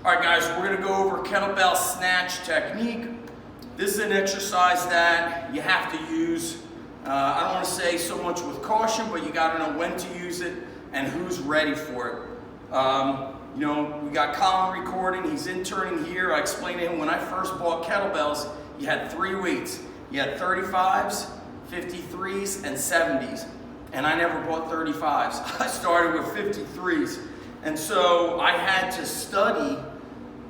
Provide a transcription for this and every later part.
All right, guys, we're gonna go over kettlebell snatch technique. This is an exercise that you have to use. I don't want to say so much with caution, but you got to know when to use it and who's ready for it. You know, we got Colin recording. He's interning here. I explained to him when I first bought kettlebells, you had 3 weights. You had 35s, 53s, and 70s. And I never bought 35s. I started with 53s. And so I had to study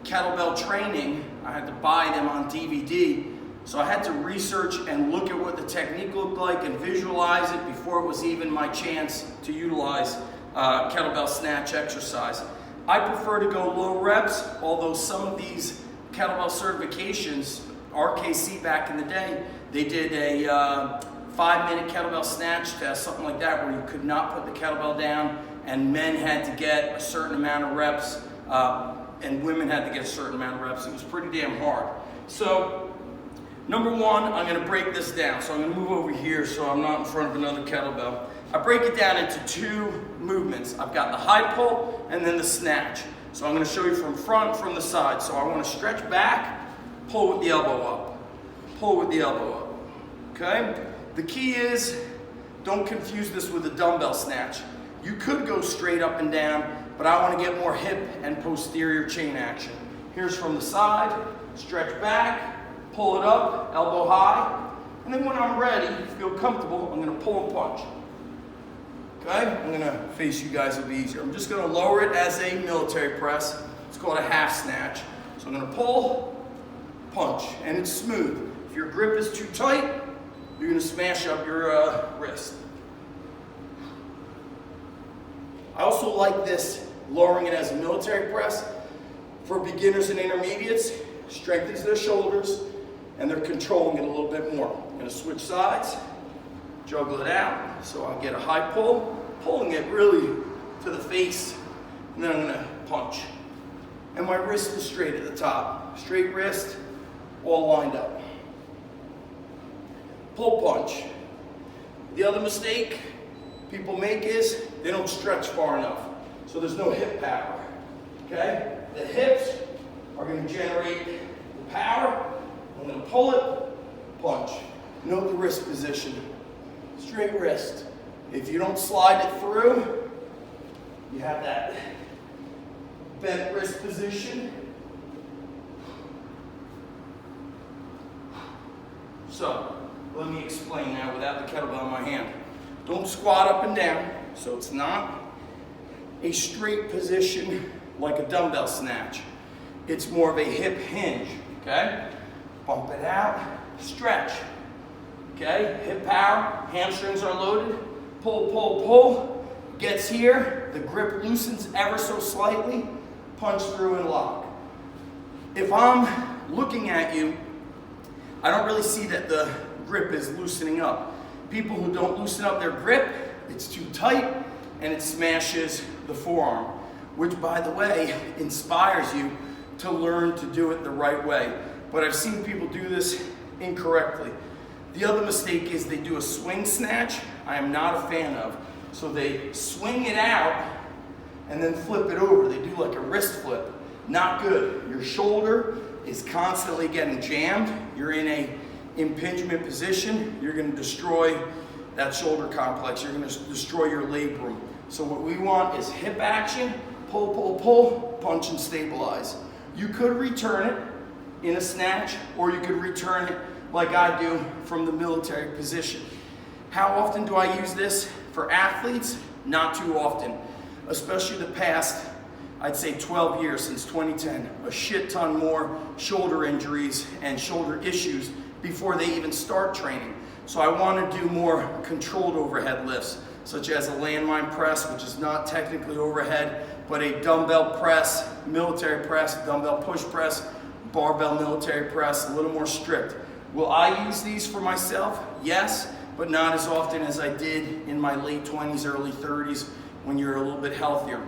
kettlebell training. I had to buy them on DVD. So I had to research and look at what the technique looked like and visualize it before it was even my chance to utilize kettlebell snatch exercise. I prefer to go low reps, although some of these kettlebell certifications, RKC back in the day, they did a 5-minute kettlebell snatch test, something like that, where you could not put the kettlebell down and men had to get a certain amount of reps and women had to get a certain amount of reps. It was pretty damn hard. So, number one, I'm gonna break this down. So I'm gonna move over here so I'm not in front of another kettlebell. I break it down into 2 movements. I've got the high pull and then the snatch. So I'm gonna show you from front, from the side. So I wanna stretch back, pull with the elbow up. Pull with the elbow up, okay? The key is, don't confuse this with a dumbbell snatch. You could go straight up and down, but I want to get more hip and posterior chain action. Here's from the side, stretch back, pull it up, elbow high, and then when I'm ready, feel comfortable, I'm going to pull and punch. Okay? I'm going to face you guys, it'll be easier. I'm just going to lower it as a military press. It's called a half snatch. So I'm going to pull, punch, and it's smooth. If your grip is too tight, you're going to smash up your wrist. I also like this, lowering it as a military press for beginners and intermediates. Strengthens their shoulders and they're controlling it a little bit more. I'm going to switch sides, juggle it out, so I get a high pull, pulling it really to the face, and then I'm going to punch. And my wrist is straight at the top. Straight wrist, all lined up. Pull punch. The other mistake people make is they don't stretch far enough. So there's no hip power, okay? The hips are going to generate the power. I'm going to pull it, punch. Note the wrist position. Straight wrist. If you don't slide it through, you have that bent wrist position. So, let me explain now without the kettlebell in my hand. Don't squat up and down, so it's not a straight position like a dumbbell snatch. It's more of a hip hinge, okay? Bump it out, stretch, okay? Hip power, hamstrings are loaded, pull, pull, pull. Gets here, the grip loosens ever so slightly, punch through and lock. If I'm looking at you, I don't really see that the grip is loosening up. People who don't loosen up their grip, it's too tight and it smashes the forearm, which by the way, inspires you to learn to do it the right way. But I've seen people do this incorrectly. The other mistake is they do a swing snatch. I am not a fan of. So they swing it out and then flip it over. They do like a wrist flip. Not good. Your shoulder is constantly getting jammed. You're in a impingement position. You're going to destroy that shoulder complex. You're going to destroy your labrum. So what we want is hip action, pull, pull, pull, punch and stabilize. You could return it in a snatch, or you could return it like I do from the military position. How often do I use this for athletes? Not too often, especially the past, I'd say 12 years since 2010. A shit ton more shoulder injuries and shoulder issues before they even start training. So I want to do more controlled overhead lifts, such as a landmine press, which is not technically overhead, but a dumbbell press, military press, dumbbell push press, barbell military press, a little more strict. Will I use these for myself? Yes, but not as often as I did in my late 20s, early 30s, when you're a little bit healthier.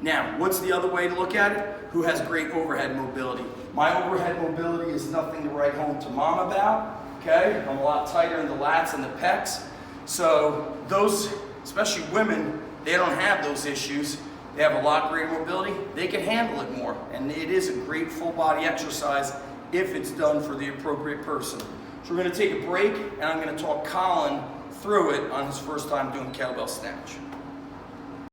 Now, what's the other way to look at it? Who has great overhead mobility? My overhead mobility is nothing to write home to mom about, okay? I'm a lot tighter in the lats and the pecs. So those, especially women, they don't have those issues. they have a lot greater mobility, they can handle it more. And it is a great full body exercise if it's done for the appropriate person. So we're gonna take a break and I'm gonna talk Colin through it on his first time doing kettlebell snatch.